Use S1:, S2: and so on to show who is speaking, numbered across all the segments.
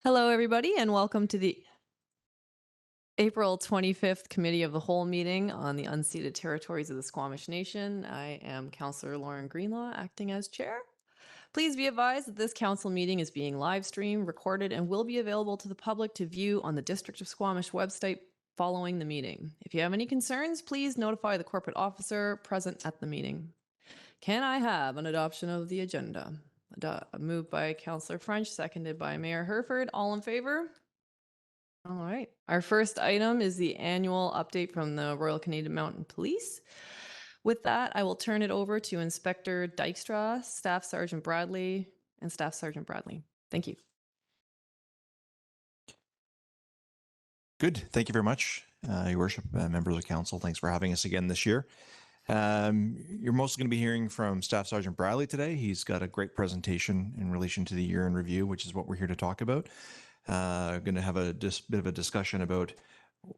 S1: Hello, everybody, and welcome to the April 25th Committee of the Whole meeting on the unceded territories of the Squamish Nation. I am Councillor Lauren Greenlaw, acting as chair. Please be advised that this council meeting is being live streamed, recorded, and will be available to the public to view on the District of Squamish website following the meeting. If you have any concerns, please notify the corporate officer present at the meeting. Can I have an adoption of the agenda? Moved by Councillor French, seconded by Mayor Herford. All in favor? All right. Our first item is the annual update from the Royal Canadian Mounted Police. With that, I will turn it over to Inspector Dykstra, Staff Sergeant Bradley, and Staff Sergeant Bradley. Thank you.
S2: Good. Thank you very much, Your Worship, members of council. Thanks for having us again this year. You're mostly going to be hearing from Staff Sergeant Bradley today. He's got a great presentation in relation to the year in review, which is what we're here to talk about. Going to have a bit of a discussion about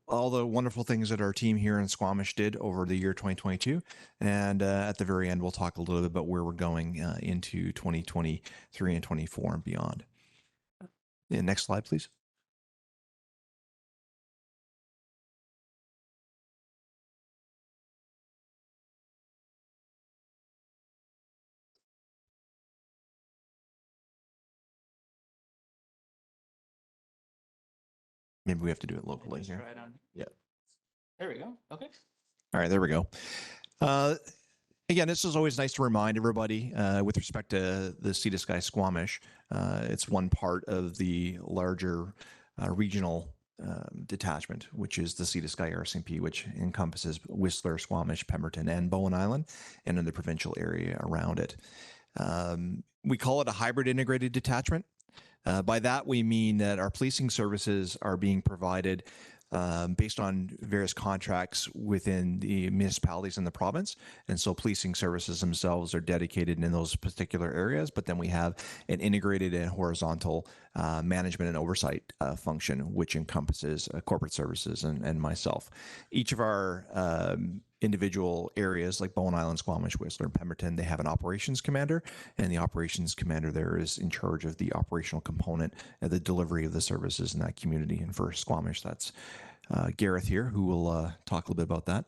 S2: all the wonderful things that our team here in Squamish did over the year 2022. And at the very end, we'll talk a little bit about where we're going into 2023 and 24 and beyond. Yeah, next slide, please. Maybe we have to do it locally here.
S3: Right on.
S2: Yeah.
S3: There we go. Okay.
S2: All right, there we go. Again, this is always nice to remind everybody with respect to the Sea to Sky Squamish. It's one part of the larger regional detachment, which is the Sea to Sky RCMP, which encompasses Whistler, Squamish, Pemberton, and Bowen Island, and in the provincial area around it. We call it a hybrid integrated detachment. By that, we mean that our policing services are being provided based on various contracts within the municipalities in the province. And so policing services themselves are dedicated in those particular areas, but then we have an integrated and horizontal management and oversight function, which encompasses corporate services and myself. Each of our individual areas like Bowen Island, Squamish, Whistler, and Pemberton, they have an operations commander, and the operations commander there is in charge of the operational component and the delivery of the services in that community. And for Squamish, that's Gareth here, who will talk a little bit about that.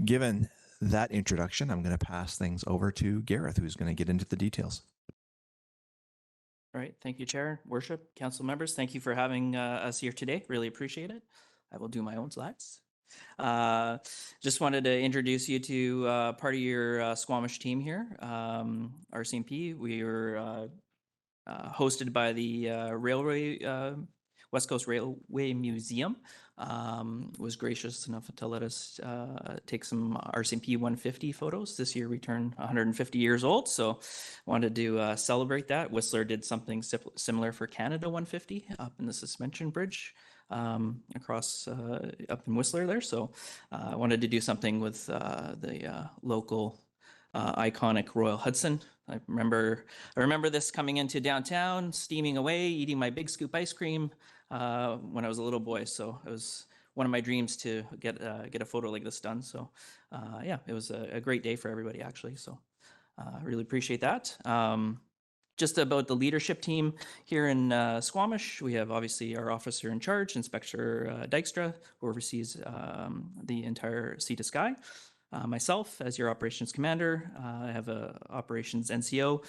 S2: Given that introduction, I'm going to pass things over to Gareth, who's going to get into the details.
S3: All right. Thank you, Chair, Worship, Council members. Thank you for having us here today. Really appreciate it. I will do my own slides. Just wanted to introduce you to part of your Squamish team here, RCMP. We were hosted by the West Coast Railway Museum. Was gracious enough to let us take some RCMP 150 photos. This year we turned 150 years old, so wanted to celebrate that. Whistler did something similar for Canada 150 up in the suspension bridge across up in Whistler there. So I wanted to do something with the local iconic Royal Hudson. I remember this coming into downtown, steaming away, eating my big scoop ice cream when I was a little boy. So it was one of my dreams to get a photo like this done. So yeah, it was a great day for everybody actually. So I really appreciate that. Just about the leadership team here in Squamish, we have obviously our officer in charge, Inspector Dykstra, who oversees the entire Sea to Sky. Myself, as your operations commander, I have a operations NCO,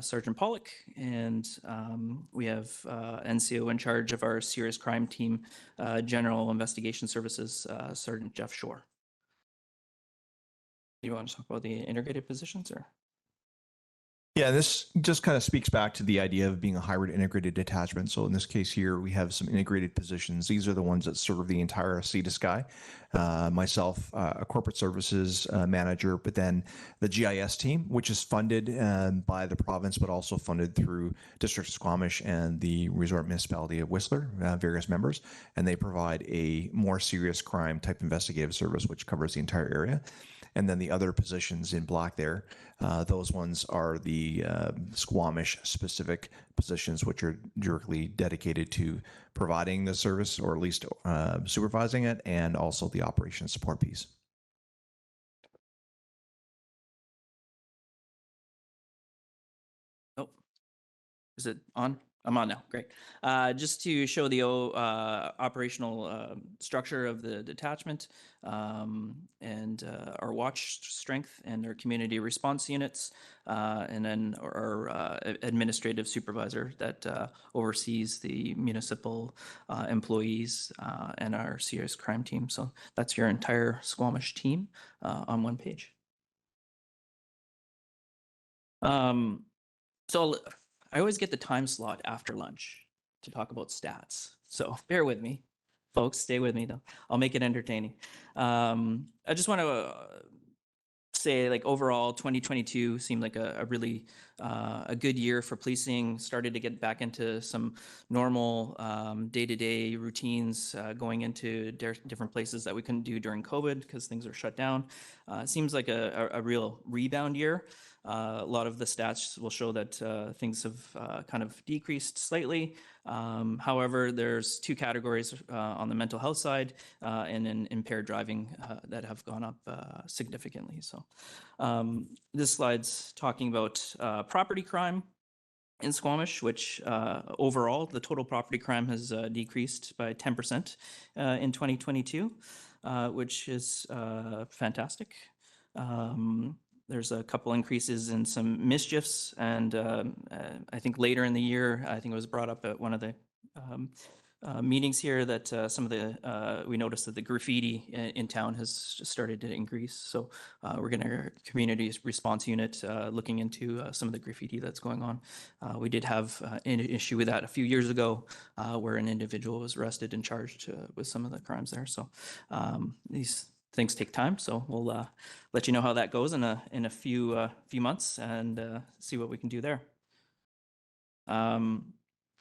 S3: Sergeant Pollock, and we have NCO in charge of our serious crime team, General Investigation Services, Sergeant Jeff Shore. Do you want to talk about the integrated positions, or?
S2: Yeah, this just kind of speaks back to the idea of being a hybrid integrated detachment. So in this case here, we have some integrated positions. These are the ones that serve the entire Sea to Sky. Myself, a corporate services manager, but then the GIS team, which is funded by the province, but also funded through District of Squamish and the Resort Municipality of Whistler, various members. And they provide a more serious crime type investigative service, which covers the entire area. And then the other positions in black there, those ones are the Squamish specific positions, which are directly dedicated to providing the service, or at least supervising it, and also the operations support piece.
S3: Oh, is it on? I'm on now. Great. Just to show the operational structure of the detachment and our watch strength and our community response units, and then our administrative supervisor that oversees the municipal employees and our serious crime team. So that's your entire Squamish team on one page. So I always get the time slot after lunch to talk about stats. So bear with me, folks. Stay with me though. I'll make it entertaining. I just want to say, like, overall 2022 seemed like a really a good year for policing. Started to get back into some normal day-to-day routines, going into different places that we couldn't do during COVID because things are shut down. It seems like a real rebound year. A lot of the stats will show that things have kind of decreased slightly. However, there's two categories on the mental health side and in impaired driving that have gone up significantly. So this slide's talking about property crime in Squamish, which overall the total property crime has decreased by 10% in 2022, which is fantastic. There's a couple increases in some mischiefs, and I think later in the year, I think it was brought up at one of the meetings here that some of the we noticed that the graffiti in town has just started to increase. So we're getting our community response unit looking into some of the graffiti that's going on. We did have an issue with that a few years ago where an individual was arrested and charged with some of the crimes there. So these things take time, so we'll let you know how that goes in a few months and see what we can do there.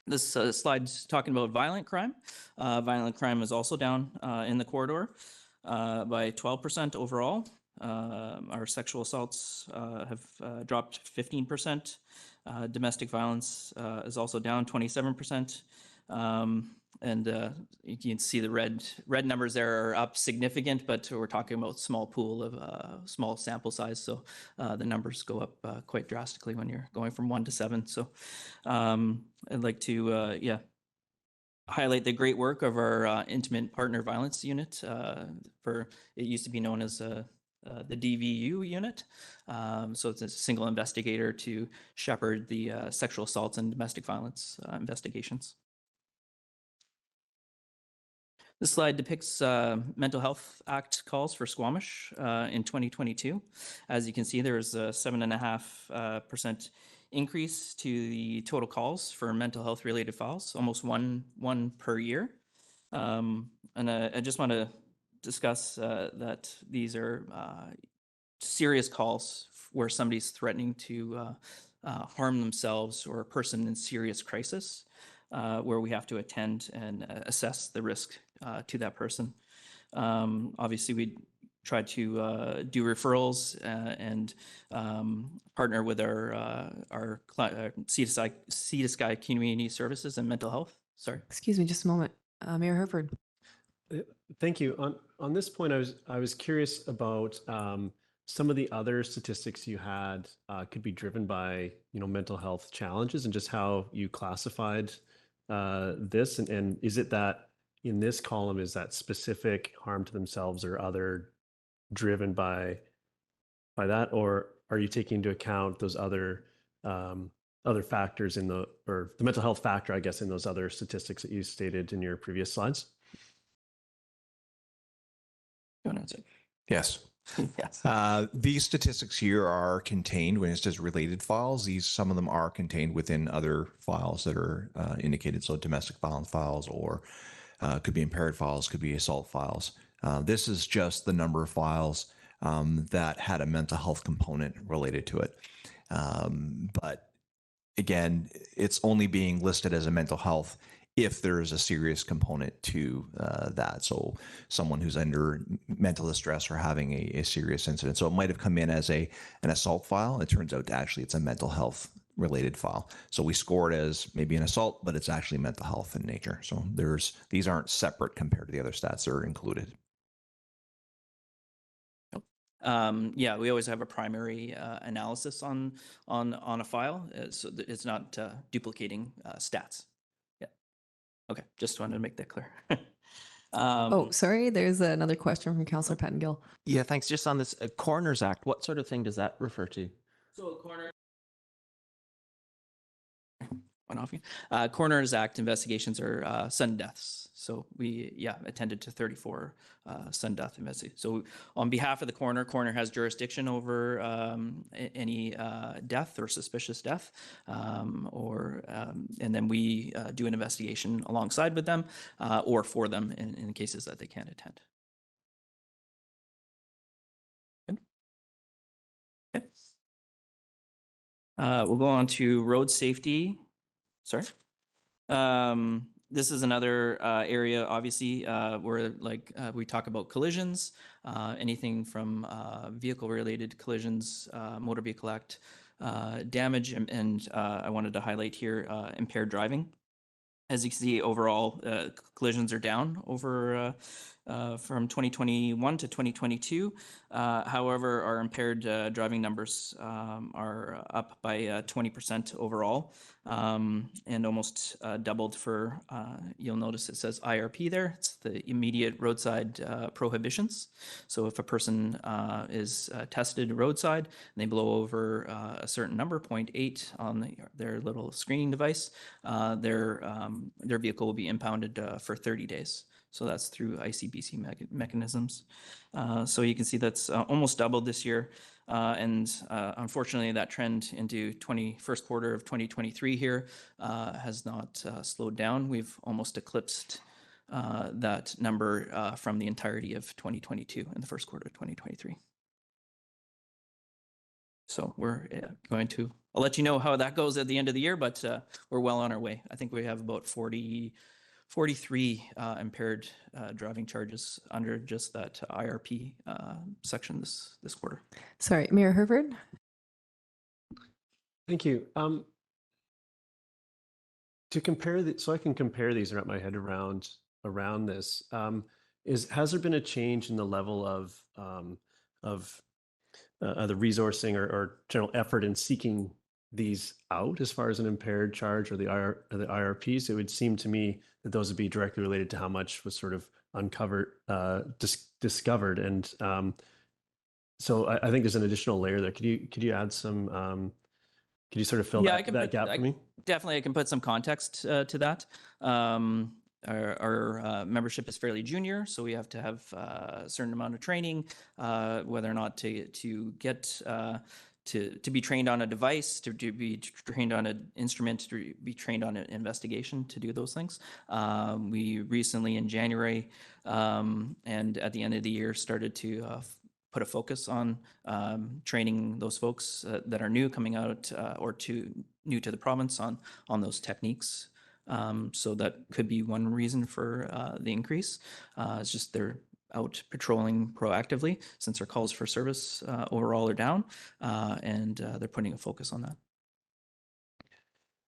S3: This slide's talking about violent crime. Violent crime is also down in the corridor by 12% overall. Our sexual assaults have dropped 15%. Domestic violence is also down 27%. And you can see the red numbers there are up significant, but we're talking about small pool of small sample size. So the numbers go up quite drastically when you're going from 1 to 7. So I'd like to, highlight the great work of our intimate partner violence unit. It used to be known as the DVU unit. So it's a single investigator to shepherd the sexual assaults and domestic violence investigations. This slide depicts Mental Health Act calls for Squamish in 2022. As you can see, there's a 7.5% increase to the total calls for mental health related files, almost one per year. And I just want to discuss that these are serious calls where somebody's threatening to harm themselves or a person in serious crisis, where we have to attend and assess the risk to that person. Obviously, we try to do referrals and partner with our Sea to Sky Community Services and Mental Health. Sorry.
S1: Excuse me, just a moment. Mayor Herford.
S4: Thank you. On this point, I was curious about some of the other statistics you had could be driven by mental health challenges and just how you classified this, and is it that in this column is that specific harm to themselves or other driven by that, or are you taking into account those other factors or the mental health factor, I guess, in those other statistics that you stated in your previous slides?
S3: You want to answer?
S2: Yes.
S3: Yes.
S2: These statistics here are contained when it says related files. Some of them are contained within other files that are indicated. So domestic violence files, or could be impaired files, could be assault files. This is just the number of files that had a mental health component related to it. But again, it's only being listed as a mental health if there is a serious component to that. So someone who's under mental distress or having a serious incident. So it might have come in as an assault file. It turns out actually it's a mental health related file. So we score it as maybe an assault, but it's actually mental health in nature. So these aren't separate compared to the other stats that are included.
S3: Yeah, we always have a primary analysis on a file, so that it's not duplicating stats. Yeah. Okay, just wanted to make that clear.
S1: Oh, sorry. There's another question from Councillor Pettengill.
S5: Yeah, thanks. Just on this Coroners Act, what sort of thing does that refer to?
S3: So Coroners Act investigations are sudden deaths. So we attended to 34 sudden death investigations. So on behalf of the coroner has jurisdiction over any death or suspicious death, and then we do an investigation alongside with them or for them in cases that they can't attend. Good. Okay. We'll go on to road safety. Sorry. This is another area, obviously, where we talk about collisions, anything from vehicle-related collisions, motor vehicle act damage, and I wanted to highlight here impaired driving. As you can see, overall collisions are down over from 2021 to 2022. However, our impaired driving numbers are up by 20% overall, and almost doubled for, you'll notice it says IRP there. It's the immediate roadside prohibitions. So if a person is tested roadside and they blow over a certain number, 0.8 on their little screening device, their vehicle will be impounded for 30 days. So that's through ICBC mechanisms. So you can see that's almost doubled this year. And unfortunately, that trend into first quarter of 2023 here has not slowed down. We've almost eclipsed that number from the entirety of 2022 in the first quarter of 2023. So we're I'll let you know how that goes at the end of the year, but we're well on our way. I think we have about 43 impaired driving charges under just that IRP section this quarter.
S1: Sorry, Mayor Herford.
S4: Thank you. To compare so I can compare these and wrap my head around this. Has there been a change in the level of the resourcing or general effort in seeking these out as far as an impaired charge or the IRPs? It would seem to me that those would be directly related to how much was sort of uncovered, discovered, and so I think there's an additional layer there. Could you add some? Could you sort of fill that gap for me?
S3: Definitely, I can put some context to that. Our membership is fairly junior, so we have to have a certain amount of training, whether or not to get to be trained on a device, to be trained on an instrument, to be trained on an investigation, to do those things. We recently in January and at the end of the year started to put a focus on training those folks that are new coming out or new to the province on those techniques. So that could be one reason for the increase. It's just they're out patrolling proactively since our calls for service overall are down, and they're putting a focus on that.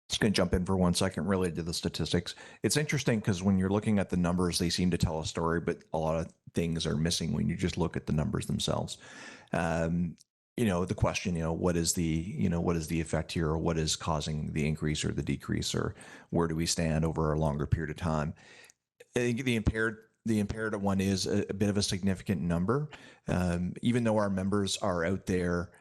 S2: Just going to jump in for 1 second related to the statistics. It's interesting because when you're looking at the numbers, they seem to tell a story, but a lot of things are missing when you just look at the numbers themselves. The question, what is the effect here, or what is causing the increase or the decrease, or where do we stand over a longer period of time? I think the impaired one is a bit of a significant number. Even though our members are out there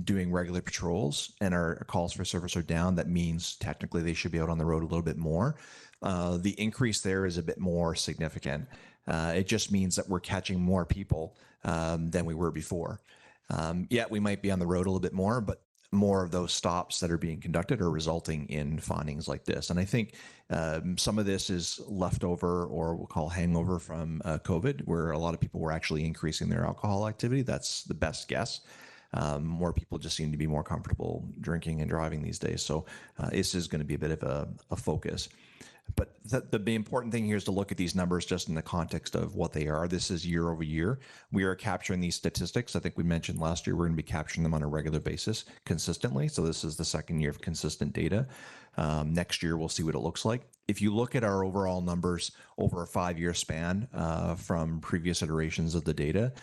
S2: doing regular patrols and our calls for service are down, that means technically they should be out on the road a little bit more. The increase there is a bit more significant. It just means that we're catching more people than we were before. We might be on the road a little bit more, but more of those stops that are being conducted are resulting in findings like this. And I think some of this is leftover, or we'll call hangover, from COVID, where a lot of people were actually increasing their alcohol activity. That's the best guess. More people just seem to be more comfortable drinking and driving these days. So this is going to be a bit of a focus. But the important thing here is to look at these numbers just in the context of what they are. This is year over year. We are capturing these statistics. I think we mentioned last year we're going to be capturing them on a regular basis consistently. So this is the second year of consistent data. Next year, we'll see what it looks like. If you look at our overall numbers over a 5-year span from previous iterations of the data,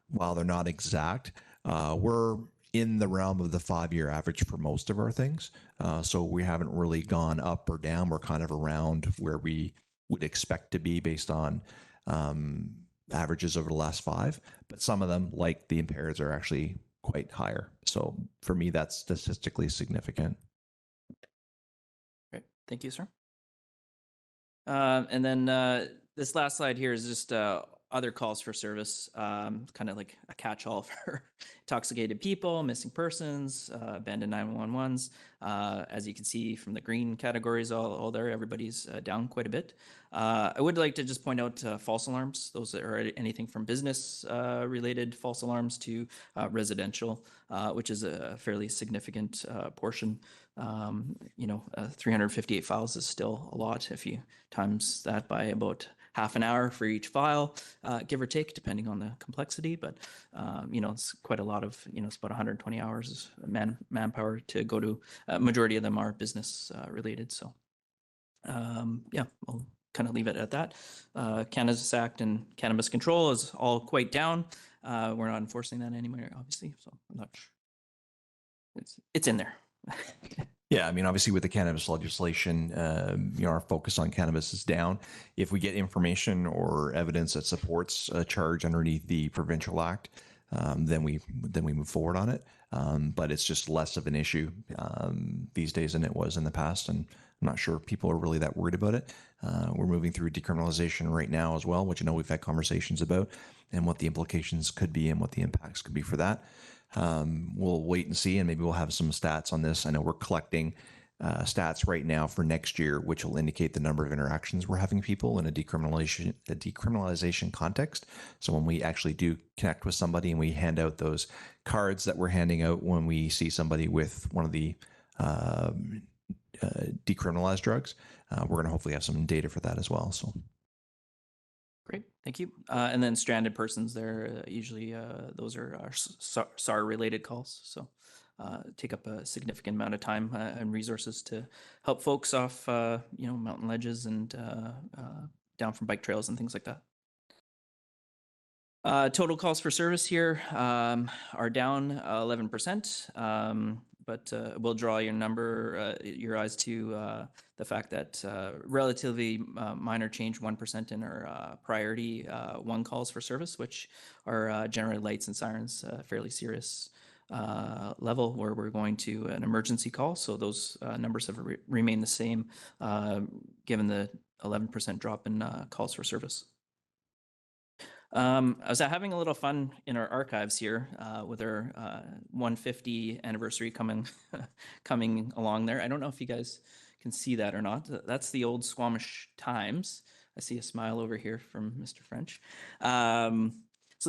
S2: while they're not exact, we're in the realm of the 5-year average for most of our things. So we haven't really gone up or down. We're kind of around where we would expect to be based on averages over the last 5. But some of them, like the impaireds, are actually quite higher. So for me, that's statistically significant.
S3: Great. Thank you, sir. And then this last slide here is just other calls for service, kind of like a catch-all for intoxicated people, missing persons, abandoned 911s. As you can see from the green categories all there, everybody's down quite a bit. I would like to just point out false alarms. Those are anything from business related false alarms to residential, which is a fairly significant portion. 358 files is still a lot if you times that by about half an hour for each file, give or take, depending on the complexity. But, it's quite a lot of, it's about 120 hours manpower to go to. Majority of them are business related. So, I'll kind of leave it at that. Cannabis Act and cannabis control is all quite down. We're not enforcing that anymore, obviously. So I'm not sure. It's in there.
S2: Yeah, I mean, obviously with the cannabis legislation, our focus on cannabis is down. If we get information or evidence that supports a charge underneath the provincial act, then we move forward on it. But it's just less of an issue these days than it was in the past, and I'm not sure people are really that worried about it. We're moving through decriminalization right now as well, which we've had conversations about, and what the implications could be and what the impacts could be for that. We'll wait and see, and maybe we'll have some stats on this. I know we're collecting stats right now for next year, which will indicate the number of interactions we're having people in a decriminalization context. So when we actually do connect with somebody and we hand out those cards that we're handing out when we see somebody with one of the decriminalized drugs, we're going to hopefully have some data for that as well. So.
S3: Great, thank you. And then stranded persons there, usually those are SAR-related calls. So take up a significant amount of time and resources to help folks off, mountain ledges and down from bike trails and things like that. Total calls for service here are down 11%. But we'll draw your eyes to the fact that relatively minor change, 1% in our priority 1 calls for service, which are generally lights and sirens, fairly serious level where we're going to an emergency call. So those numbers have remained the same given the 11% drop in calls for service. I was having a little fun in our archives here with our 150 anniversary coming along there. I don't know if you guys can see that or not. That's the old Squamish Times. I see a smile over here from Mr. French. So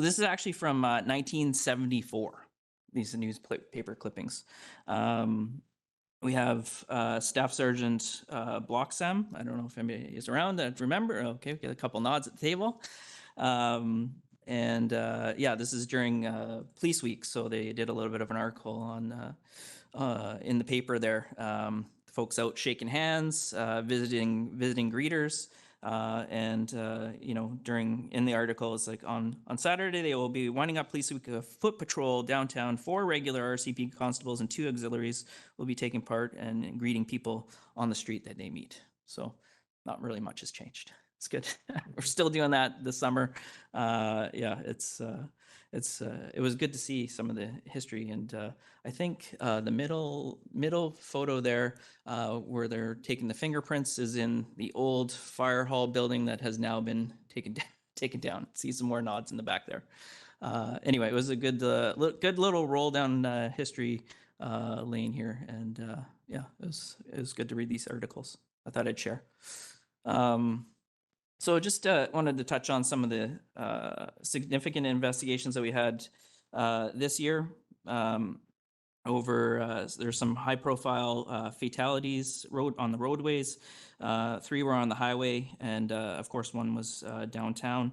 S3: this is actually from 1974, these newspaper clippings. We have Staff Sergeant Bloxam. I don't know if anybody is around that remember. Okay, we get a couple nods at the table. This is during Police Week, so they did a little bit of an article on in the paper there. Folks out shaking hands, visiting greeters, in the article it's like on Saturday they will be winding up Police Week, a foot patrol downtown. 4 regular RCMP constables and 2 auxiliaries will be taking part and greeting people on the street that they meet. So not really much has changed. It's good. We're still doing that this summer. It was good to see some of the history, and I think the middle photo there where they're taking the fingerprints is in the old fire hall building that has now been taken down. See some more nods in the back there. Anyway, it was a good little roll down history lane here, and it was good to read these articles. I thought I'd share. So just wanted to touch on some of the significant investigations that we had this year. There's some high-profile fatalities on the roadways. 3 were on the highway, and of course, 1 was downtown.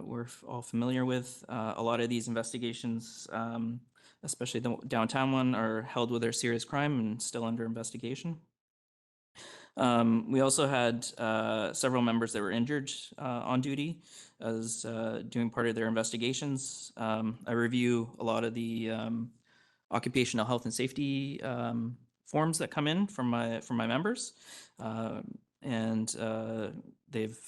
S3: We're all familiar with a lot of these investigations, especially the downtown one, are held with their serious crime and still under investigation. We also had several members that were injured on duty as doing part of their investigations. I review a lot of the occupational health and safety forms that come in from my members, and they've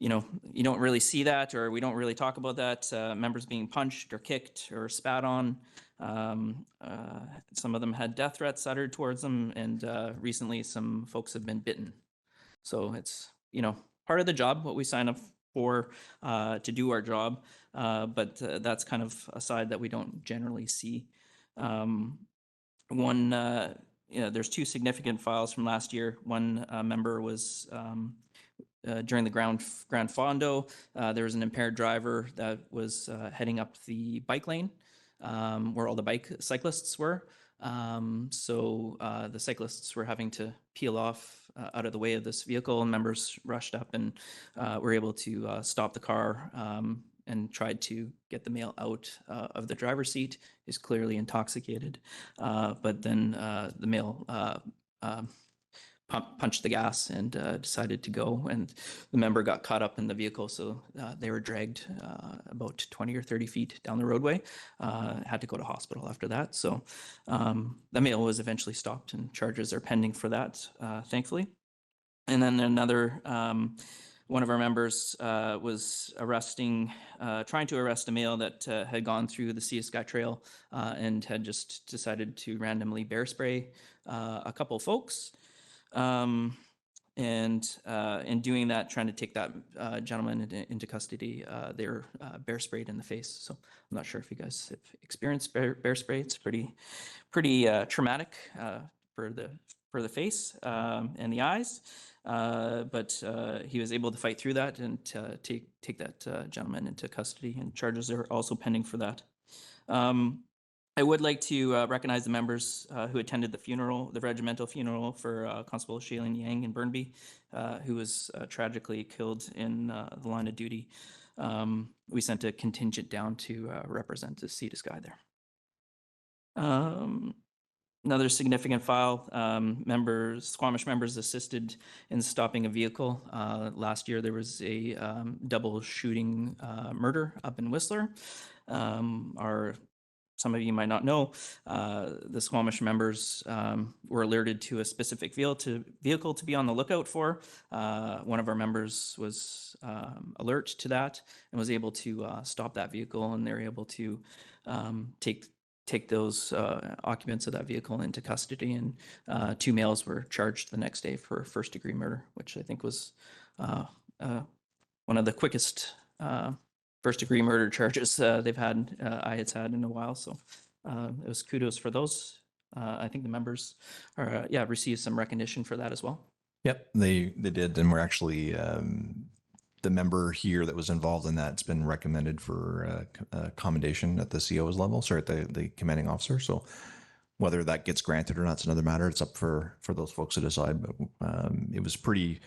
S3: you don't really see that, or we don't really talk about that. Members being punched or kicked or spat on. Some of them had death threats uttered towards them, and recently some folks have been bitten. So it's part of the job, what we sign up for to do our job, but that's kind of a side that we don't generally see. There's two significant files from last year. One member was during the Grand Fondo, there was an impaired driver that was heading up the bike lane where all the cyclists were. So the cyclists were having to peel off out of the way of this vehicle, and members rushed up and were able to stop the car and tried to get the male out of the driver's seat. He's clearly intoxicated, but then the male punched the gas and decided to go, and the member got caught up in the vehicle, so they were dragged about 20 or 30 feet down the roadway, had to go to hospital after that. So the male was eventually stopped and charges are pending for that, thankfully. And then another one of our members was trying to arrest a male that had gone through the Sea to Sky Trail and had just decided to randomly bear spray a couple folks. And in doing that, trying to take that gentleman into custody, they were bear sprayed in the face. So I'm not sure if you guys have experienced bear spray. It's pretty traumatic for the face and the eyes. But he was able to fight through that and take that gentleman into custody, and charges are also pending for that. I would like to recognize the members who attended the regimental funeral for Constable Shailene Yang in Burnaby, who was tragically killed in the line of duty. We sent a contingent down to represent the Sea to Sky there. Another significant file, Squamish members assisted in stopping a vehicle. Last year there was a double shooting murder up in Whistler. Some of you might not know, the Squamish members were alerted to a specific vehicle to be on the lookout for. One of our members was alert to that and was able to stop that vehicle, and they were able to take those occupants of that vehicle into custody, and 2 males were charged the next day for first-degree murder, which I think was one of the quickest first-degree murder charges I had had in a while. So it was kudos for those. I think the members received some recognition for that as well.
S2: Yep, they did, and we're actually the member here that was involved in that's been recommended for commendation at the CO's level, at the commanding officer. So whether that gets granted or not is another matter. It's up for those folks to decide. But it was pretty.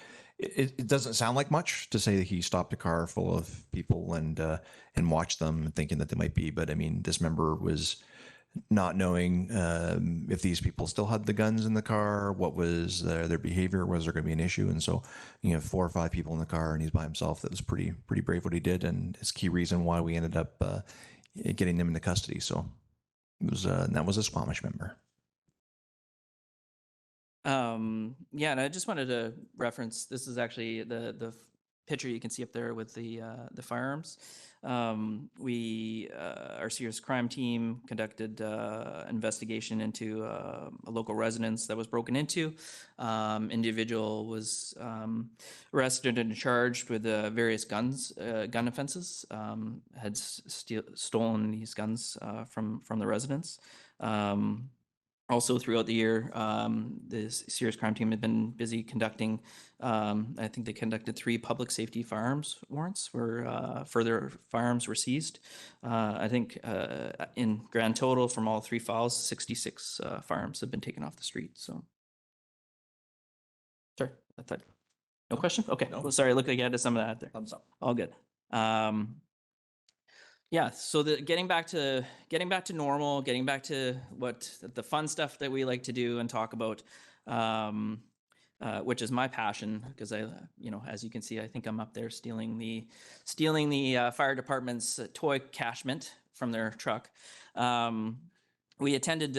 S2: It doesn't sound like much to say that he stopped a car full of people and watched them, thinking that they might be. But I mean, this member was not knowing if these people still had the guns in the car, what was their behavior, was there going to be an issue? And so, 4 or 5 people in the car, and he's by himself. That was pretty brave what he did, and it's key reason why we ended up getting him into custody. So it was that was a Squamish member.
S3: And I just wanted to reference, this is actually the picture you can see up there with the firearms. Our serious crime team conducted an investigation into a local residence that was broken into. Individual was arrested and charged with various gun offenses. Had stolen these guns from the residence. Also, throughout the year, the serious crime team had been busy conducting, I think they conducted 3 public safety firearms warrants where further firearms were seized. I think in grand total from all 3 files, 66 firearms have been taken off the street. So, sorry, I thought, no question? Okay, no. Well, sorry, I looked like I had some of that there. Thumbs up. All good. So getting back to normal, getting back to what the fun stuff that we like to do and talk about. which is my passion because as you can see, I think I'm up there stealing the fire department's toy cashment from their truck. We attended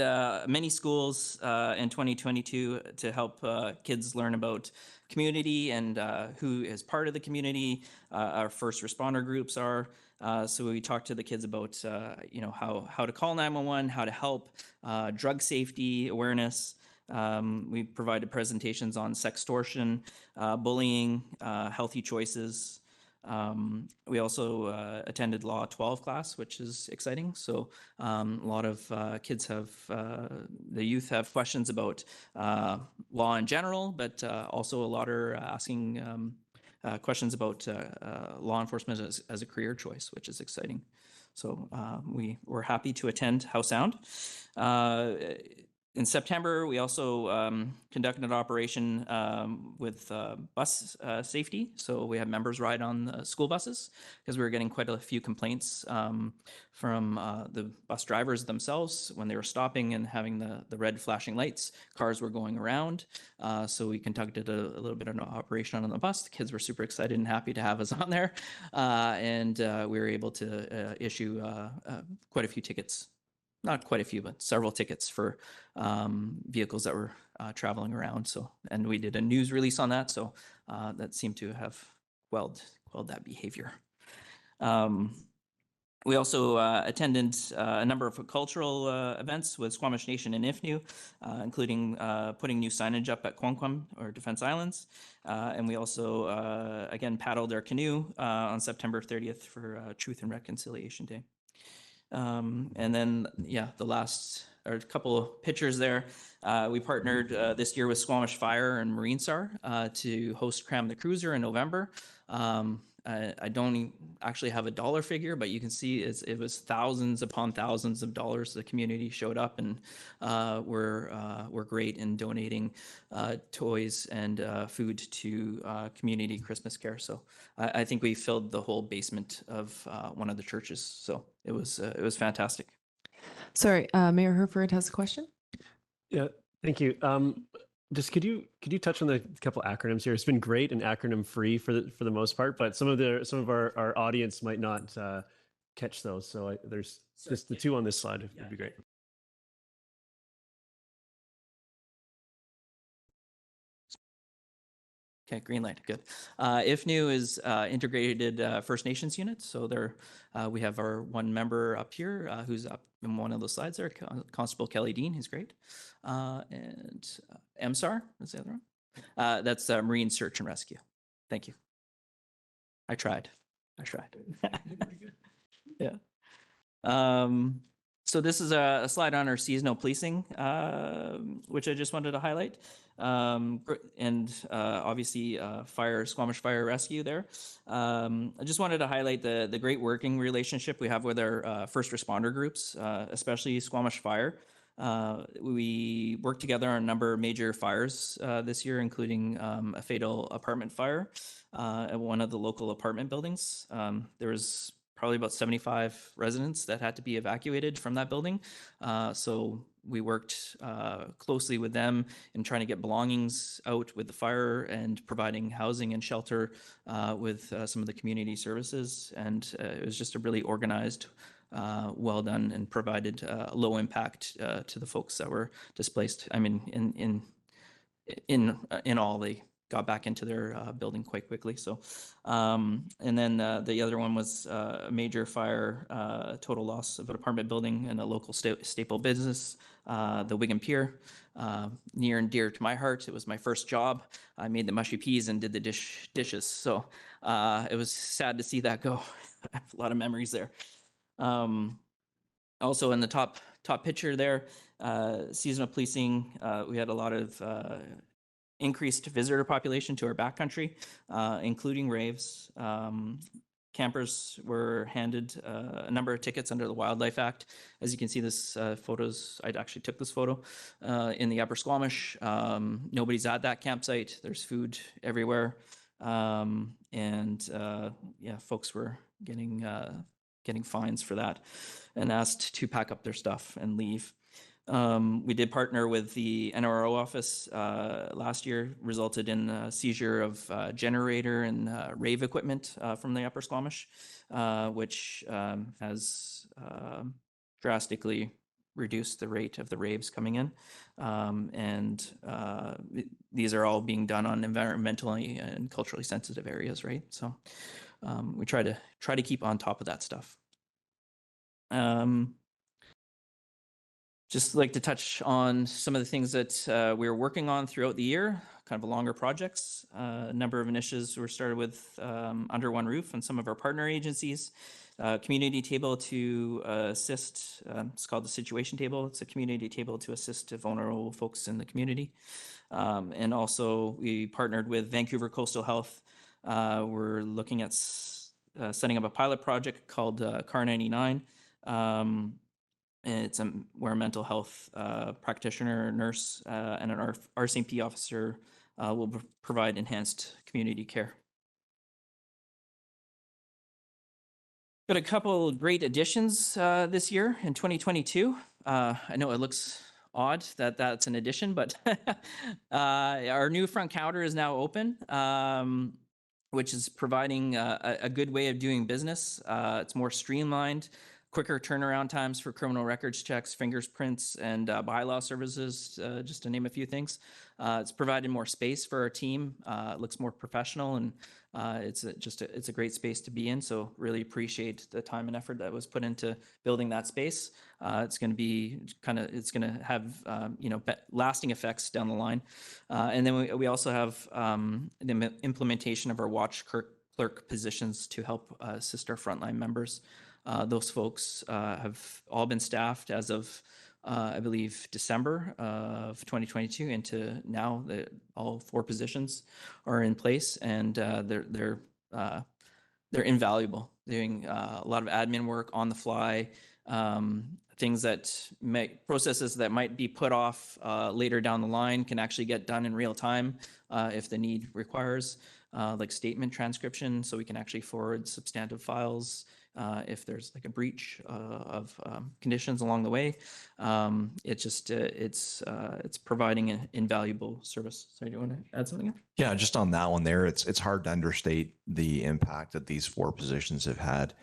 S3: many schools in 2022 to help kids learn about community and who is part of the community. Our first responder groups are. So we talked to the kids about how to call 911, how to help, drug safety awareness. We provided presentations on sextortion, bullying, healthy choices. We also attended Law 12 class, which is exciting. So a lot of kids the youth have questions about law in general, but also a lot are asking questions about law enforcement as a career choice, which is exciting. So we were happy to attend How Sound. In September, we also conducted an operation with bus safety. So we had members ride on the school buses because we were getting quite a few complaints from the bus drivers themselves when they were stopping and having the red flashing lights. Cars were going around. So we conducted a little bit of an operation on the bus. The kids were super excited and happy to have us on there. And we were able to issue quite a few tickets. Not quite a few, but several tickets for vehicles that were traveling around. So, and we did a news release on that. So that seemed to have quelled that behavior. We also attended a number of cultural events with Squamish Nation and IFNU, including putting new signage up at Quanquam or Defense Islands. And we also, again, paddled our canoe on September 30th for Truth and Reconciliation Day. And then, the last or a couple of pictures there. We partnered this year with Squamish Fire and Marine Star to host Cram the Cruiser in November. I don't actually have a dollar figure, but you can see it was thousands upon thousands of dollars. The community showed up and were great in donating toys and food to community Christmas care. So I think we filled the whole basement of one of the churches. So it was fantastic.
S1: Sorry, Mayor Herford has a question.
S4: Yeah, thank you. Just could you touch on the couple acronyms here? It's been great and acronym free for the most part, but some of our audience might not catch those. So there's just the two on this slide. Would be great.
S3: Okay, green light, good. IFNU is Integrated First Nations Unit. So we have our one member up here who's up in one of those slides there, Constable Kelly Dean, who's great. And MSAR is the other one. That's Marine Search and Rescue. Thank you. I tried. Yeah. So this is a slide on our seasonal policing, which I just wanted to highlight. And obviously Squamish Fire Rescue there. I just wanted to highlight the great working relationship we have with our first responder groups, especially Squamish Fire. We worked together on a number of major fires this year, including a fatal apartment fire at one of the local apartment buildings. There was probably about 75 residents that had to be evacuated from that building. So we worked closely with them in trying to get belongings out with the fire and providing housing and shelter with some of the community services. And it was just a really organized, well done, and provided low impact to the folks that were displaced. I mean, in all, they got back into their building quite quickly. So, and then the other one was a major fire, total loss of an apartment building and a local staple business, the Wigan Pier, near and dear to my heart. It was my first job. I made the mushy peas and did the dishes. So it was sad to see that go. I have a lot of memories there. Also in the top picture there, seasonal policing, we had a lot of increased visitor population to our backcountry, including raves. Campers were handed a number of tickets under the Wildlife Act. As you can see, this photos, I actually took this photo in the Upper Squamish. Nobody's at that campsite. There's food everywhere. Folks were getting fines for that and asked to pack up their stuff and leave. We did partner with the NRO office last year, resulted in a seizure of generator and rave equipment from the Upper Squamish, which has drastically reduced the rate of the raves coming in. These are all being done on environmentally and culturally sensitive areas, right? So we try to keep on top of that stuff. Just like to touch on some of the things that we're working on throughout the year, kind of longer projects. A number of initiatives were started with Under One Roof and some of our partner agencies. Community table to assist, it's called the Situation Table. It's a community table to assist vulnerable folks in the community. And also we partnered with Vancouver Coastal Health. We're looking at setting up a pilot project called Car 99. It's where a mental health practitioner, nurse, and an RCMP officer will provide enhanced community care. Got a couple great additions this year in 2022. I know it looks odd that that's an addition, but our new front counter is now open, which is providing a good way of doing business. It's more streamlined, quicker turnaround times for criminal records checks, fingerprints, and bylaw services, just to name a few things. It's provided more space for our team. It looks more professional, and it's a great space to be in. So really appreciate the time and effort that was put into building that space. It's going to be it's going to have lasting effects down the line. And then we also have the implementation of our watch clerk positions to help assist our frontline members. Those folks have all been staffed as of, I believe, December of 2022 into now. All 4 positions are in place, and they're invaluable. Doing a lot of admin work on the fly, things processes that might be put off later down the line can actually get done in real time if the need requires, like statement transcription, so we can actually forward substantive files if there's like a breach of conditions along the way. It's providing an invaluable service. Sorry, do you want to add something?
S2: Yeah, just on that one there, it's hard to understate the impact that these 4 positions have had.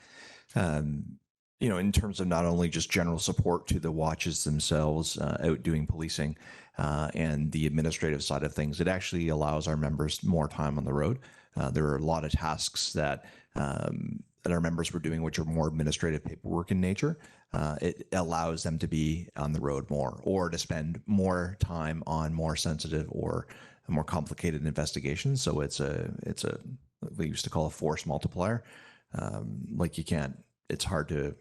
S2: In terms of not only just general support to the watches themselves, out doing policing, and the administrative side of things, it actually allows our members more time on the road. There are a lot of tasks that our members were doing, which are more administrative paperwork in nature. It allows them to be on the road more, or to spend more time on more sensitive or more complicated investigations. So it's we used to call a force multiplier. It's hard to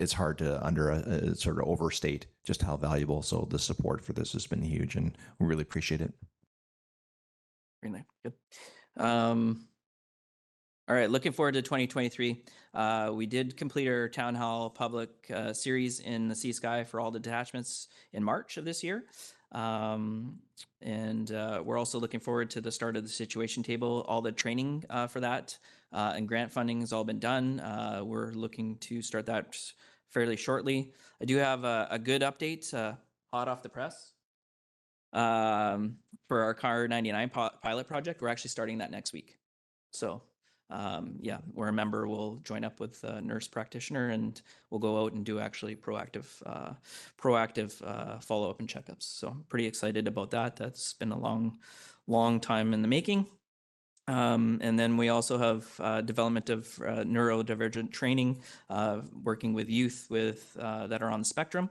S2: sort of overstate just how valuable. So the support for this has been huge, and we really appreciate it.
S3: Really good. All right, looking forward to 2023. We did complete our town hall public series in the Sea Sky for all the detachments in March of this year. And we're also looking forward to the start of the situation table. All the training for that and grant funding has all been done. We're looking to start that fairly shortly. I do have a good update, hot off the press, for our Car 99 pilot project. We're actually starting that next week. So where a member will join up with a nurse practitioner, and we'll go out and do actually proactive follow-up and checkups. So I'm pretty excited about that. That's been a long time in the making. And then we also have development of neurodivergent training, working with youth that are on the spectrum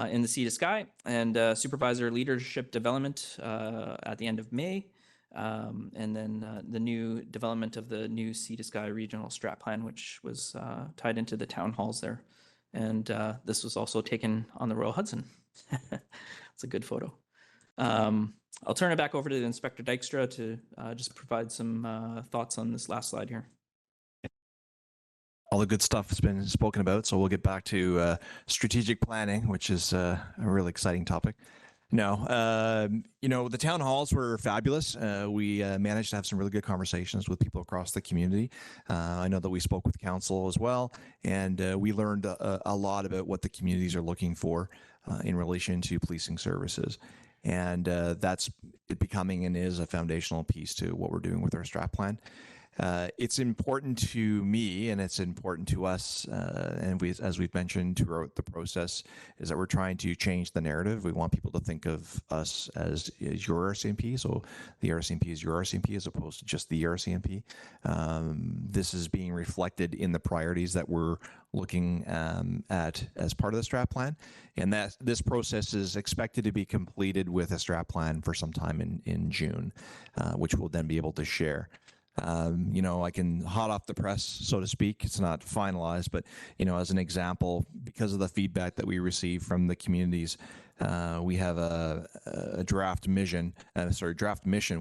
S3: in the Sea to Sky, and supervisor leadership development at the end of May. And then the new development of the new Sea to Sky regional strat plan, which was tied into the town halls there. And this was also taken on the Royal Hudson. It's a good photo. I'll turn it back over to the Inspector Dykstra to just provide some thoughts on this last slide here.
S2: All the good stuff has been spoken about, so we'll get back to strategic planning, which is a really exciting topic. No, the town halls were fabulous. We managed to have some really good conversations with people across the community. I know that we spoke with council as well, and we learned a lot about what the communities are looking for. in relation to policing services. And that's becoming and is a foundational piece to what we're doing with our strat plan. It's important to me, and it's important to us, and as we've mentioned throughout the process, is that we're trying to change the narrative. We want people to think of us as your RCMP, so the RCMP is your RCMP as opposed to just the RCMP. This is being reflected in the priorities that we're looking at as part of the strat plan, and that this process is expected to be completed with a strat plan for some time in June, which we'll then be able to share. I can hot off the press, so to speak. It's not finalized, but, as an example, because of the feedback that we receive from the communities, we have a draft mission,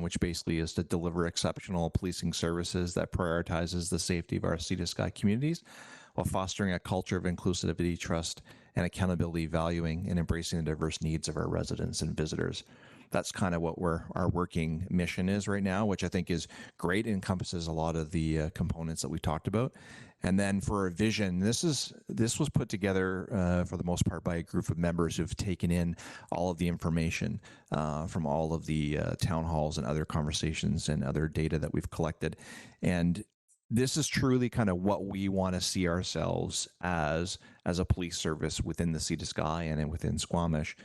S2: which basically is to deliver exceptional policing services that prioritizes the safety of our Sea to Sky communities while fostering a culture of inclusivity, trust, and accountability, valuing and embracing the diverse needs of our residents and visitors. That's kind of what our working mission is right now, which I think is great. It encompasses a lot of the components that we talked about. And then for our vision, this was put together for the most part by a group of members who've taken in all of the information from all of the town halls and other conversations and other data that we've collected. And this is truly kind of what we want to see ourselves as a police service within the Sea to Sky and within Squamish.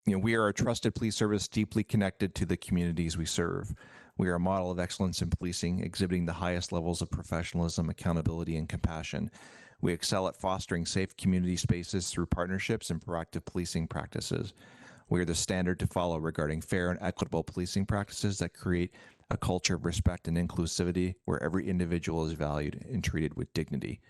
S2: We are a trusted police service deeply connected to the communities we serve. We are a model of excellence in policing, exhibiting the highest levels of professionalism, accountability, and compassion. We excel at fostering safe community spaces through partnerships and proactive policing practices. We are the standard to follow regarding fair and equitable policing practices that create a culture of respect and inclusivity where every individual is valued and treated with dignity.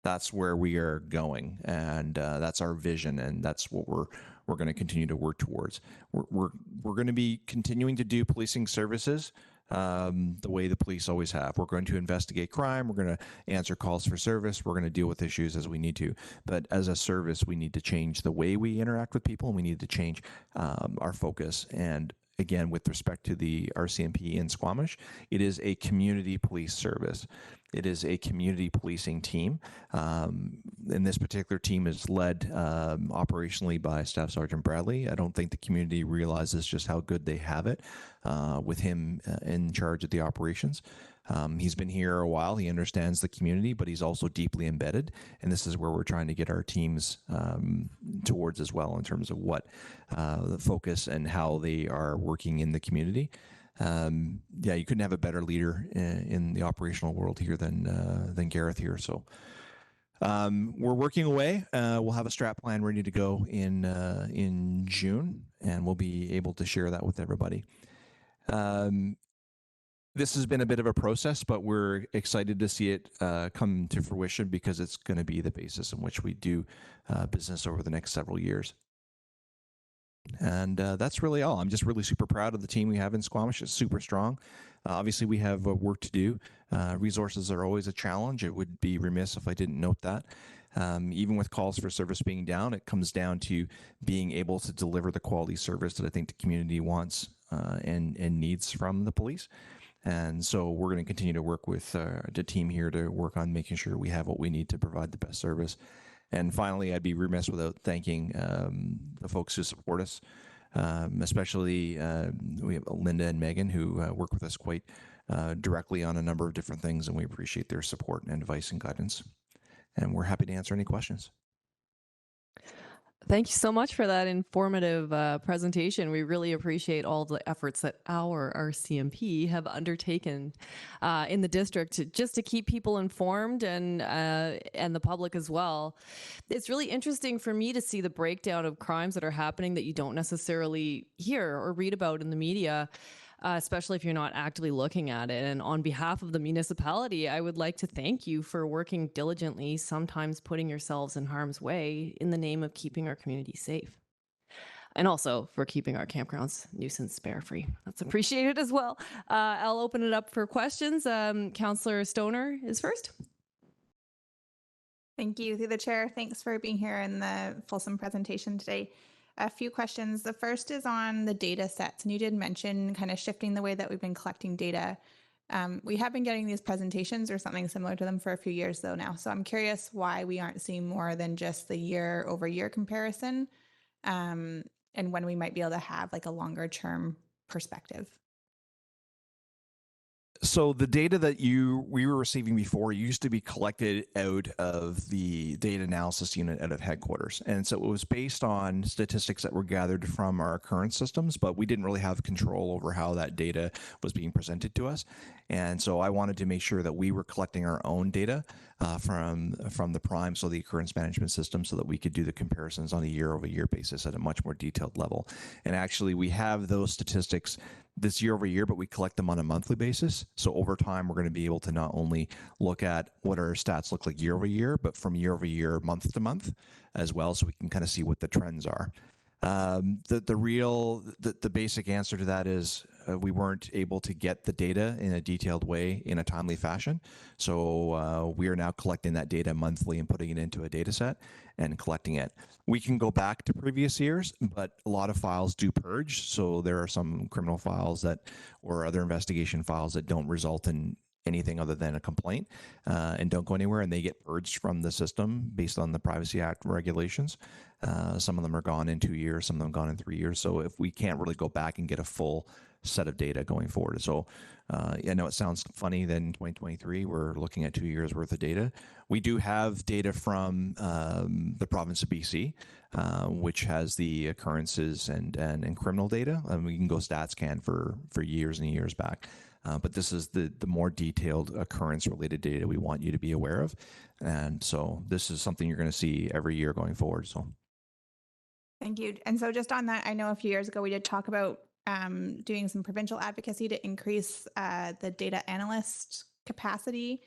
S2: That's where we are going, and that's our vision, and that's what we're going to continue to work towards. We're going to be continuing to do policing services the way the police always have. We're going to investigate crime. We're going to answer calls for service. We're going to deal with issues as we need to. But as a service, we need to change the way we interact with people, and we need to change our focus. And again, with respect to the RCMP in Squamish, it is a community police service. It is a community policing team. And this particular team is led operationally by Staff Sergeant Bradley. I don't think the community realizes just how good they have it with him in charge of the operations. He's been here a while. He understands the community, but he's also deeply embedded. And this is where we're trying to get our teams towards as well in terms of what the focus and how they are working in the community. You couldn't have a better leader in the operational world here than Gareth here. So we're working away. We'll have a strat plan ready to go in June, and we'll be able to share that with everybody. This has been a bit of a process, but we're excited to see it come to fruition because it's going to be the basis in which we do business over the next several years. And that's really all. I'm just really super proud of the team we have in Squamish. It's super strong. Obviously, we have work to do. Resources are always a challenge. It would be remiss if I didn't note that. Even with calls for service being down, it comes down to being able to deliver the quality service that I think the community wants and needs from the police. And so we're going to continue to work with the team here to work on making sure we have what we need to provide the best service. And finally, I'd be remiss without thanking the folks who support us, especially we have Linda and Megan who work with us quite directly on a number of different things, and we appreciate their support and advice and guidance. And we're happy to answer any questions.
S1: Thank you so much for that informative presentation. We really appreciate all the efforts that our RCMP have undertaken in the district just to keep people informed and the public as well. It's really interesting for me to see the breakdown of crimes that are happening that you don't necessarily hear or read about in the media. Especially if you're not actively looking at it. And on behalf of the municipality, I would like to thank you for working diligently, sometimes putting yourselves in harm's way in the name of keeping our community safe. And also for keeping our campgrounds nuisance spare free. That's appreciated as well. I'll open it up for questions. Councillor Stoner is first.
S6: Thank you through the chair. Thanks for being here in the fulsome presentation today. A few questions. The first is on the data sets, and you did mention kind of shifting the way that we've been collecting data. We have been getting these presentations or something similar to them for a few years though now. So I'm curious why we aren't seeing more than just the year over year comparison, and when we might be able to have like a longer term perspective.
S2: So the data that we were receiving before used to be collected out of the data analysis unit out of headquarters. And so it was based on statistics that were gathered from our current systems, but we didn't really have control over how that data was being presented to us. And so I wanted to make sure that we were collecting our own data from the prime, so the occurrence management system, so that we could do the comparisons on a year-over-year basis at a much more detailed level. And actually, we have those statistics this year over year, but we collect them on a monthly basis. So over time, we're going to be able to not only look at what our stats look like year over year, but from year over year, month to month as well, so we can kind of see what the trends are. The basic answer to that is we weren't able to get the data in a detailed way in a timely fashion. So we are now collecting that data monthly and putting it into a data set and collecting it. We can go back to previous years, but a lot of files do purge. So there are some criminal files that, or other investigation files that don't result in anything other than a complaint and don't go anywhere, and they get purged from the system based on the Privacy Act regulations. Some of them are gone in 2 years, some of them gone in 3 years. So if we can't really go back and get a full set of data going forward. So I know it sounds funny that in 2023, we're looking at 2 years worth of data. We do have data from the province of BC, which has the occurrences and criminal data. We can go StatsCan for years and years back. But this is the more detailed occurrence related data we want you to be aware of. And so this is something you're going to see every year going forward. So
S6: Thank you. And so just on that, I know a few years ago we did talk about doing some provincial advocacy to increase the data analyst capacity.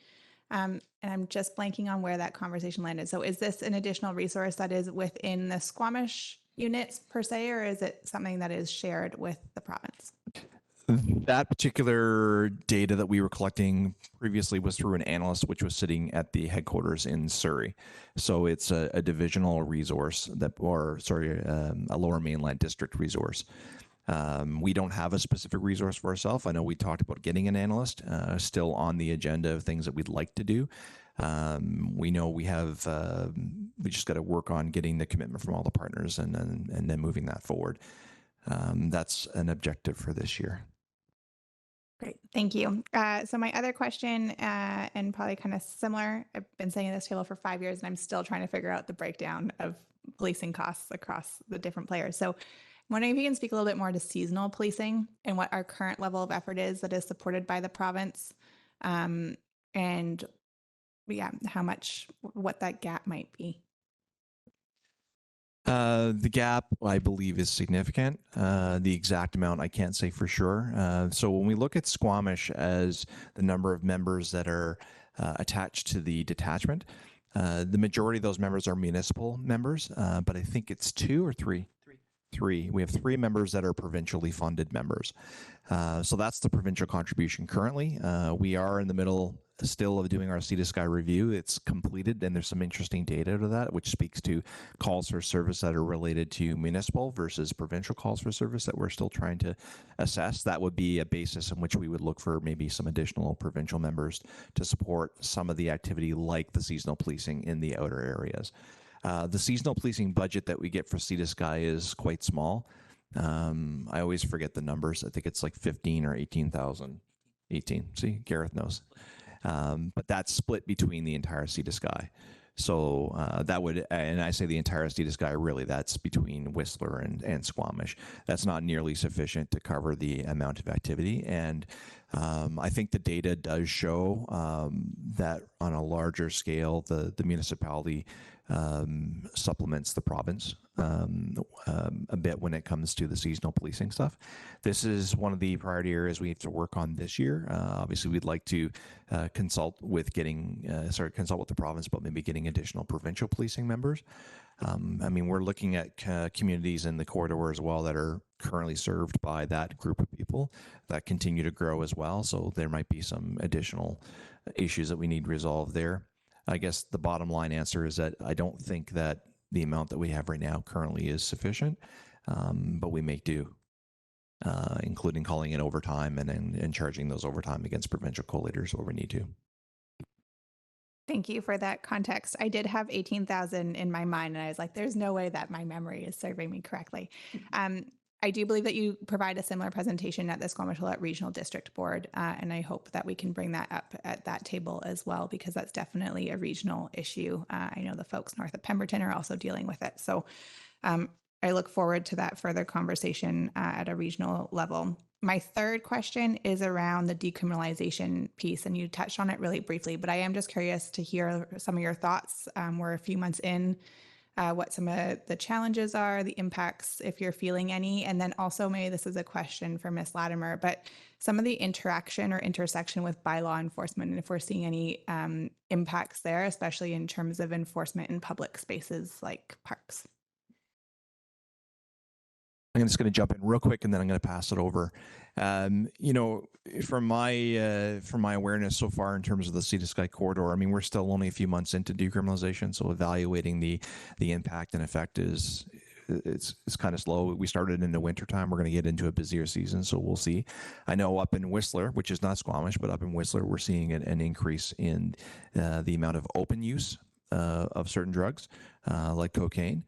S6: And I'm just blanking on where that conversation landed. So is this an additional resource that is within the Squamish units per se, or is it something that is shared with the province?
S2: that particular data that we were collecting previously was through an analyst, which was sitting at the headquarters in Surrey. So it's a divisional resource that, a lower mainland district resource. We don't have a specific resource for ourselves. I know we talked about getting an analyst, still on the agenda of things that we'd like to do. We know we have, we just got to work on getting the commitment from all the partners and then moving that forward. That's an objective for this year.
S6: Great, thank you. So my other question, and probably kind of similar, I've been sitting at this table for 5 years and I'm still trying to figure out the breakdown of policing costs across the different players. So I'm wondering if you can speak a little bit more to seasonal policing and what our current level of effort is that is supported by the province, and yeah, what that gap might be.
S2: The gap, I believe, is significant. The exact amount, I can't say for sure. So when we look at Squamish as the number of members that are attached to the detachment, the majority of those members are municipal members, but I think it's 2 or 3. Three. We have 3 members that are provincially funded members. So that's the provincial contribution currently. We are in the middle still of doing our Sea to Sky review. It's completed, and there's some interesting data to that, which speaks to calls for service that are related to municipal versus provincial calls for service that we're still trying to assess. That would be a basis in which we would look for maybe some additional provincial members to support some of the activity like the seasonal policing in the outer areas. The seasonal policing budget that we get for Sea to Sky is quite small. I always forget the numbers. I think it's like 15 or 18,000. 18. See, Gareth knows. But that's split between the entire Sea to Sky. So that would, and I say the entire Sea to Sky, really, that's between Whistler and Squamish. That's not nearly sufficient to cover the amount of activity. And I think the data does show that on a larger scale, the municipality supplements the province a bit when it comes to the seasonal policing stuff. This is one of the priority areas we have to work on this year. Obviously, we'd like to consult with the province about maybe getting additional provincial policing members. I mean, we're looking at communities in the corridor as well that are currently served by that group of people that continue to grow as well. So there might be some additional issues that we need resolved there. I guess the bottom line answer is that I don't think that the amount that we have right now currently is sufficient, but we make do. including calling in overtime and charging those overtime against provincial collator where we need to.
S6: Thank you for that context. I did have 18,000 in my mind, and I was like, there's no way that my memory is serving me correctly. I do believe that you provide a similar presentation at the Squamish Regional District Board, and I hope that we can bring that up at that table as well, because that's definitely a regional issue. I know the folks north of Pemberton are also dealing with it. So I look forward to that further conversation at a regional level. My third question is around the decriminalization piece, and you touched on it really briefly, but I am just curious to hear some of your thoughts. We're a few months in, what some of the challenges are, the impacts, if you're feeling any, and then also maybe this is a question for Ms. Latimer, but some of the interaction or intersection with bylaw enforcement, and if we're seeing any impacts there, especially in terms of enforcement in public spaces like parks.
S2: I'm just going to jump in real quick, and then I'm going to pass it over. You know, from my awareness so far in terms of the Sea to Sky corridor, I mean, we're still only a few months into decriminalization, so evaluating the impact and effect is it's kind of slow. We started in the wintertime. We're going to get into a busier season, so we'll see. I know up in Whistler, which is not Squamish, but up in Whistler, we're seeing an increase in the amount of open use of certain drugs like cocaine,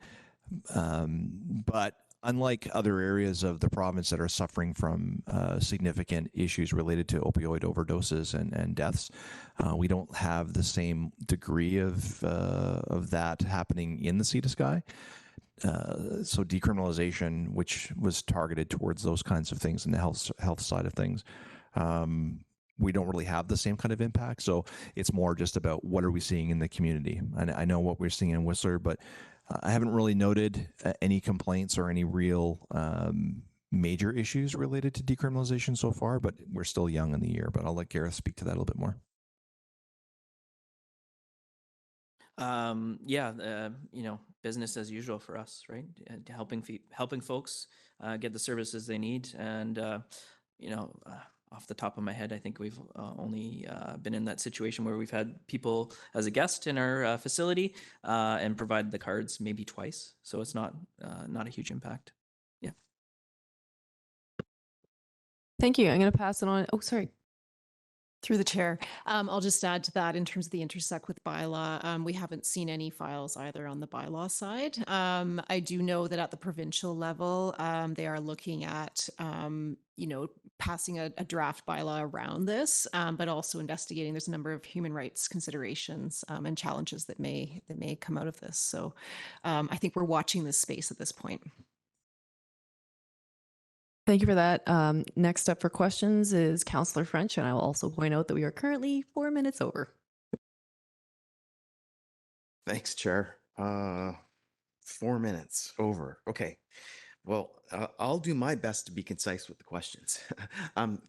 S2: but unlike other areas of the province that are suffering from significant issues related to opioid overdoses and deaths, we don't have the same degree of that happening in the Sea to Sky. So decriminalization, which was targeted towards those kinds of things in the health side of things, we don't really have the same kind of impact. So it's more just about what are we seeing in the community. And I know what we're seeing in Whistler, but I haven't really noted any complaints or any real major issues related to decriminalization so far, but we're still young in the year. But I'll let Gareth speak to that a little bit more.
S3: You know, business as usual for us, right? Helping folks get the services they need. And, you know, off the top of my head, I think we've only been in that situation where we've had people as a guest in our facility and provided the cards maybe twice. So it's not a huge impact. Yeah.
S1: Thank you. I'm going to pass it on. Oh, sorry.
S7: Through the chair, I'll just add to that in terms of the intersect with bylaw. We haven't seen any files either on the bylaw side. I do know that at the provincial level, they are looking at, you know, passing a draft bylaw around this, but also investigating. There's a number of human rights considerations and challenges that may come out of this. So I think we're watching this space at this point.
S1: Thank you for that. Next up for questions is Councillor French, and I will also point out that we are currently 4 minutes over.
S8: Thanks, Chair. 4 minutes over. Okay. Well, I'll do my best to be concise with the questions.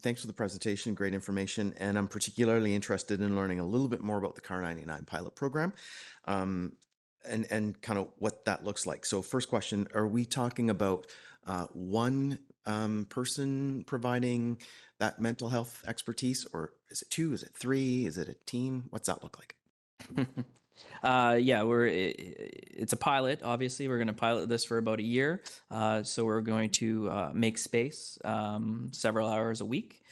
S8: Thanks for the presentation, great information, and I'm particularly interested in learning a little bit more about the Car 99 pilot program and kind of what that looks like. So first question, are we talking about one person providing that mental health expertise, or is it 2? Is it 3? Is it a team? What's that look like?
S3: Yeah, it's a pilot. Obviously, we're going to pilot this for about a year. So we're going to make space several hours a week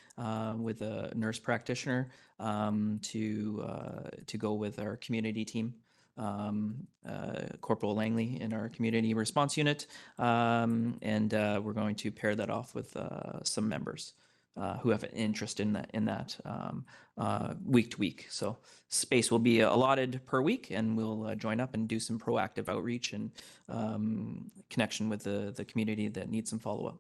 S3: with a nurse practitioner to go with our community team. Corporal Langley in our community response unit, and we're going to pair that off with some members who have an interest in that week to week. So space will be allotted per week, and we'll join up and do some proactive outreach and connection with the community that needs some follow up.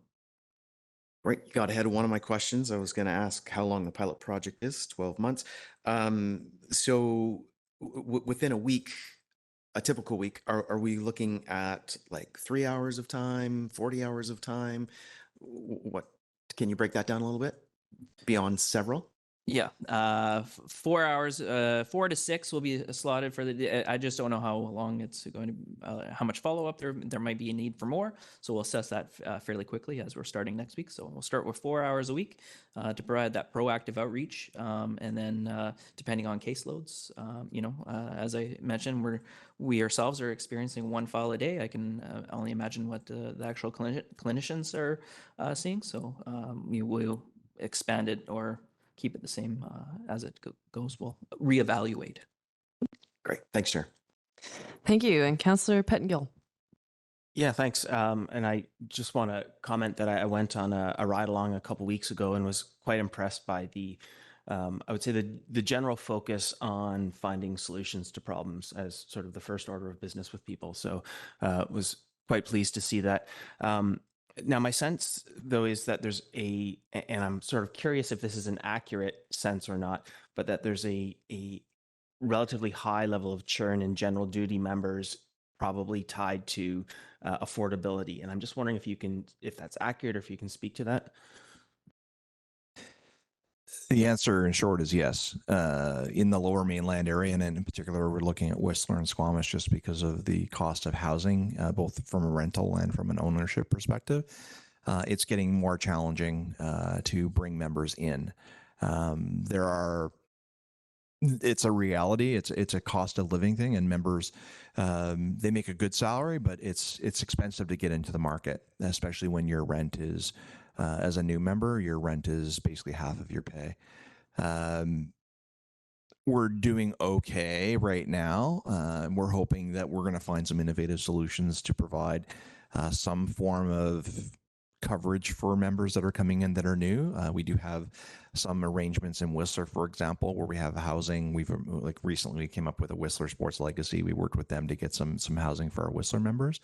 S8: Right, you got ahead of one of my questions. I was going to ask how long the pilot project is, 12 months. So within a week, a typical week, are we looking at like 3 hours of time, 40 hours of time? What can you break that down a little bit beyond several?
S3: Yeah, 4 hours, 4 to 6 will be slotted for the day. I just don't know how long it's going to, how much follow up there might be a need for more. So we'll assess that fairly quickly as we're starting next week. So we'll start with 4 hours a week to provide that proactive outreach, and then depending on caseloads, as I mentioned, we ourselves are experiencing 1 file a day. I can only imagine what the actual clinicians are seeing. So we will expand it or keep it the same as it goes. We'll reevaluate.
S8: Great. Thanks, Chair.
S1: Thank you. And Councillor Pettengill.
S5: Yeah, thanks. And I just want to comment that I went on a ride along a couple weeks ago and was quite impressed by I would say the general focus on finding solutions to problems as sort of the first order of business with people. So was quite pleased to see that. Now, my sense, though, is that there's and I'm sort of curious if this is an accurate sense or not, but that there's a relatively high level of churn in general duty members, probably tied to affordability. And I'm just wondering if that's accurate, or if you can speak to that.
S2: The answer in short is yes. In the lower mainland area, and in particular, we're looking at Whistler and Squamish just because of the cost of housing, both from a rental and from an ownership perspective. It's getting more challenging to bring members in. It's a reality. It's a cost of living thing, and members, they make a good salary, but it's expensive to get into the market, especially when your rent is, as a new member, your rent is basically half of your pay. We're doing okay right now. We're hoping that we're going to find some innovative solutions to provide some form of coverage for members that are coming in that are new. We do have some arrangements in Whistler, for example, where we have housing. We've recently we came up with a Whistler Sports Legacy. We worked with them to get some housing for our Whistler members,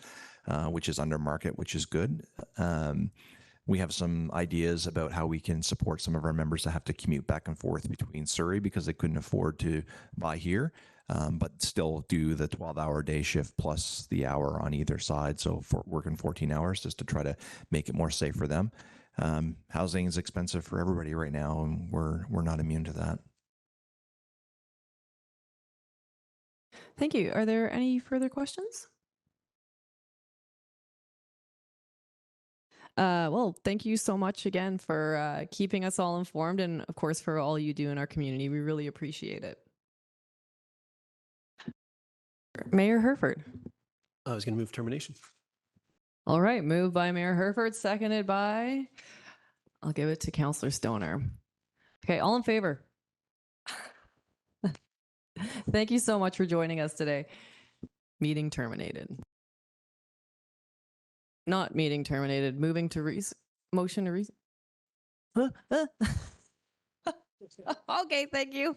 S2: which is under market, which is good. We have some ideas about how we can support some of our members that have to commute back and forth between Surrey because they couldn't afford to buy here, but still do the 12-hour day shift plus the hour on either side. So for working 14 hours just to try to make it more safe for them. Housing is expensive for everybody right now, and we're not immune to that.
S1: Thank you. Are there any further questions? Well, thank you so much again for keeping us all informed, and of course for all you do in our community. We really appreciate it. Mayor Herford.
S4: I was going to move termination.
S1: All right, moved by Mayor Herford, seconded by, I'll give it to Councillor Stoner. Okay, all in favor? Thank you so much for joining us today. Meeting terminated. Not meeting terminated, moving to motion to okay, thank you.